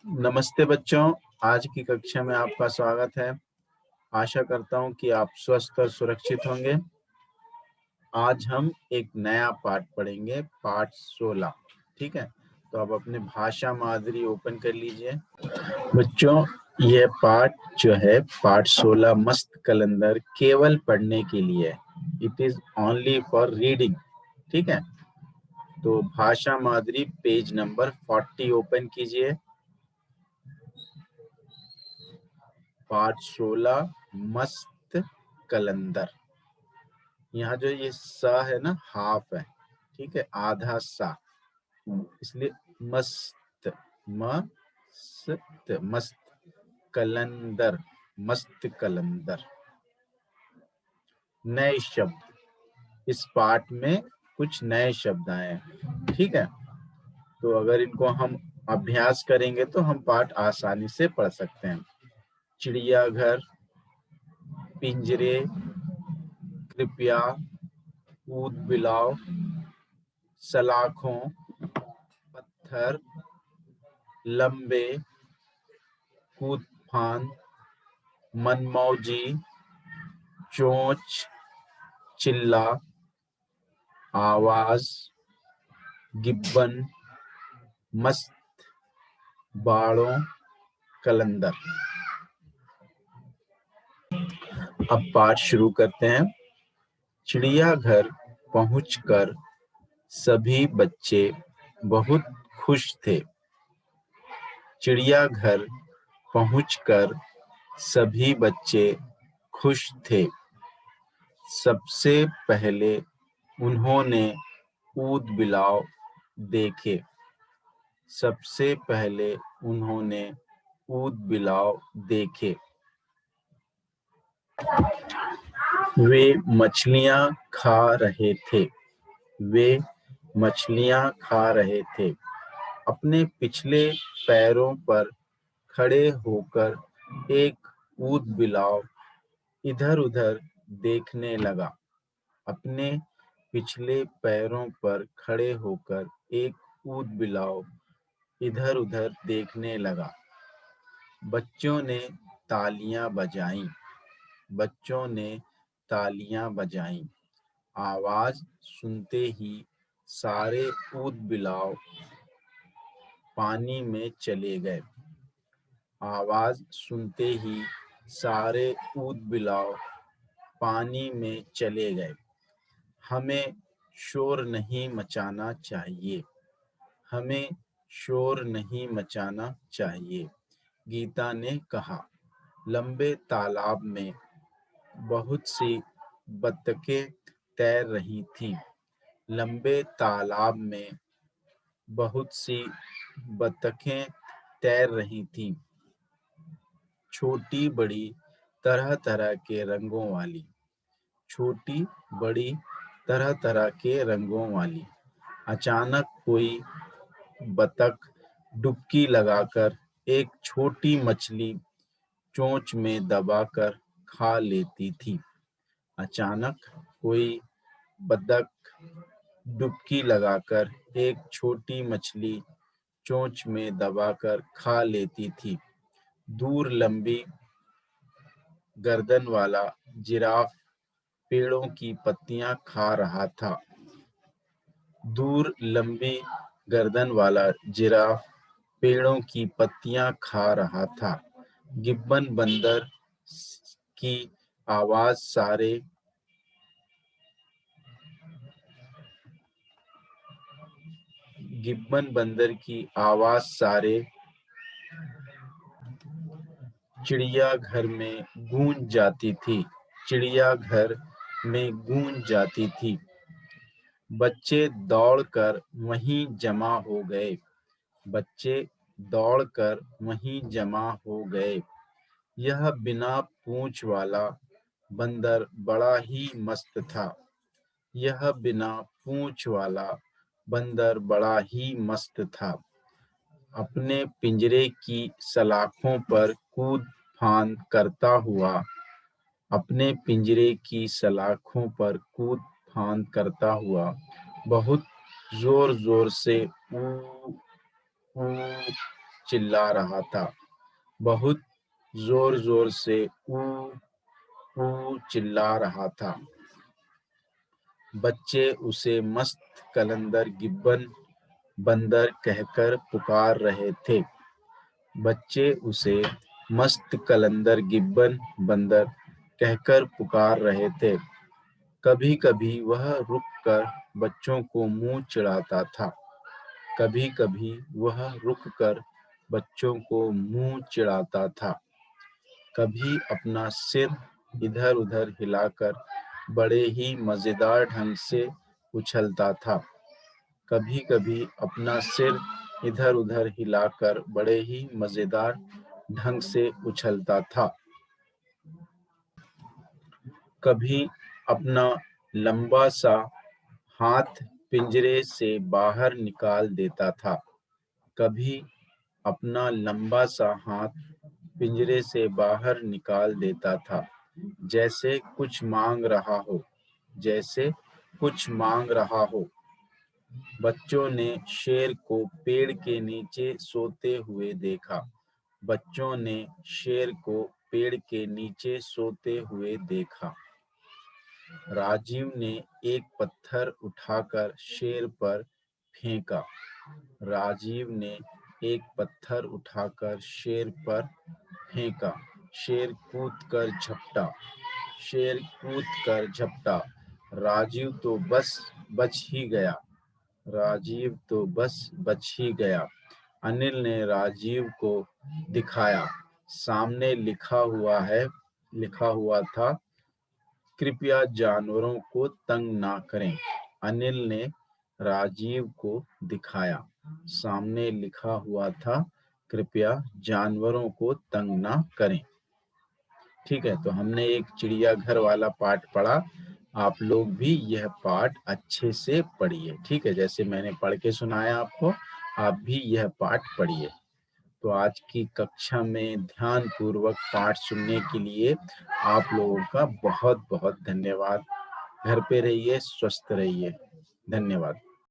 नमस्ते बच्चों, आज की कक्षा में आपका स्वागत है। आशा करता हूं कि आप स्वस्थ और सुरक्षित होंगे। आज हम एक नया पाठ पढ़ेंगे, पाठ 16। ठीक है, तो आप अपने भाषा मादुरी ओपन कर लीजिए। बच्चों, यह पाठ जो है पाठ 16 मस्त कलंदर केवल पढ़ने के लिए है। It is only for reading. ठीक है, तो भाषा मादुरी पेज नंबर 40 ओपन कीजिए। पाठ 16 मस्त कलंदर। यहाँ जो ये सा है ना, हाफ है। ठीक है, आधा सा, इसलिए मस्त, मस्त मस्त कलंदर, मस्त कलंदर। नए शब्द, इस पाठ में कुछ नए शब्द आए हैं। ठीक है, तो अगर इनको हम अभ्यास करेंगे तो हम पाठ आसानी से पढ़ सकते हैं। चिड़ियाघर, पिंजरे, कृपया, ऊद बिलाव, सलाखों, पत्थर, लंबे, कूद फान, मनमौजी, चोंच, चिल्ला, आवाज, गिब्बन, मस्त, बाड़ों, कलंदर। अब पाठ शुरू करते हैं। चिड़ियाघर पहुंचकर सभी बच्चे बहुत खुश थे। चिड़ियाघर पहुंचकर सभी बच्चे खुश थे। सबसे पहले उन्होंने ऊद बिलाव देखे। सबसे पहले उन्होंने ऊद बिलाव देखे। वे मछलियां खा रहे थे। वे मछलियां खा रहे थे। अपने पिछले पैरों पर खड़े होकर एक ऊद बिलाव इधर-उधर देखने लगा। अपने पिछले पैरों पर खड़े होकर एक ऊद बिलाव इधर-उधर देखने लगा। बच्चों ने तालियां बजाईं। बच्चों ने तालियां बजाईं। आवाज सुनते ही सारे ऊद बिलाव पानी में चले गए। आवाज सुनते ही सारे ऊद बिलाव पानी में चले गए। हमें शोर नहीं मचाना चाहिए। हमें शोर नहीं मचाना चाहिए, गीता ने कहा। लंबे तालाब में बहुत सी बत्तखें तैर रही थीं। लंबे तालाब में बहुत सी बत्तखें तैर रही थीं। छोटी बड़ी तरह तरह के रंगों वाली। छोटी बड़ी तरह तरह के रंगों वाली। अचानक कोई बतख डुबकी लगाकर एक छोटी मछली चोंच में दबाकर खा लेती थी। अचानक कोई बतख डुबकी लगाकर एक छोटी मछली चोंच में दबाकर खा लेती थी। दूर लंबी गर्दन वाला जिराफ पेड़ों की पत्तियां खा रहा था। दूर लंबी गर्दन वाला जिराफ पेड़ों की पत्तियां खा रहा था। गिब्बन बंदर की आवाज सारे गिब्बन बंदर की आवाज सारे चिड़ियाघर में गूंज जाती थी। चिड़ियाघर में गूंज जाती थी। बच्चे दौड़कर वहीं जमा हो गए। बच्चे दौड़कर वहीं जमा हो गए। यह बिना पूंछ वाला बंदर बड़ा ही मस्त था। यह बिना पूंछ वाला बंदर बड़ा ही मस्त था। अपने पिंजरे की सलाखों पर कूद फान करता हुआ, अपने पिंजरे की सलाखों पर कूद फान करता हुआ बहुत जोर जोर से ऊ ऊ चिल्ला रहा था, बहुत जोर जोर से ऊ ऊ चिल्ला रहा था। बच्चे उसे मस्त कलंदर गिब्बन बंदर कहकर पुकार रहे थे। बच्चे उसे मस्त कलंदर गिब्बन बंदर कहकर पुकार रहे थे। कभी कभी वह रुककर बच्चों को मुंह चिढ़ाता था। कभी कभी वह रुककर बच्चों को मुंह चिढ़ाता था। कभी अपना सिर इधर उधर हिलाकर बड़े ही मजेदार ढंग से उछलता था। कभी कभी अपना सिर इधर उधर हिलाकर बड़े ही मजेदार ढंग से उछलता था। कभी अपना लंबा सा हाथ पिंजरे से बाहर निकाल देता था। कभी अपना लंबा सा हाथ पिंजरे से बाहर निकाल देता था, जैसे कुछ मांग रहा हो, जैसे कुछ मांग रहा हो। बच्चों ने शेर को पेड़ के नीचे सोते हुए देखा। बच्चों ने शेर को पेड़ के नीचे सोते हुए देखा। राजीव ने एक पत्थर उठाकर शेर पर फेंका। राजीव ने एक पत्थर उठाकर शेर पर फेंका। शेर कूदकर झपटा। शेर कूदकर झपटा। राजीव तो बस बच ही गया। राजीव तो बस बच ही गया। अनिल ने राजीव को दिखाया। सामने लिखा हुआ था, कृपया जानवरों को तंग ना करें। अनिल ने राजीव को दिखाया। सामने लिखा हुआ था, कृपया जानवरों को तंग ना करें। ठीक है, तो हमने एक चिड़ियाघर वाला पाठ पढ़ा। आप लोग भी यह पाठ अच्छे से पढ़िए। ठीक है, जैसे मैंने पढ़ के सुनाया आपको, आप भी यह पाठ पढ़िए। तो आज की कक्षा में ध्यान पूर्वक पाठ सुनने के लिए आप लोगों का बहुत बहुत धन्यवाद। घर पे रहिए, स्वस्थ रहिए। धन्यवाद।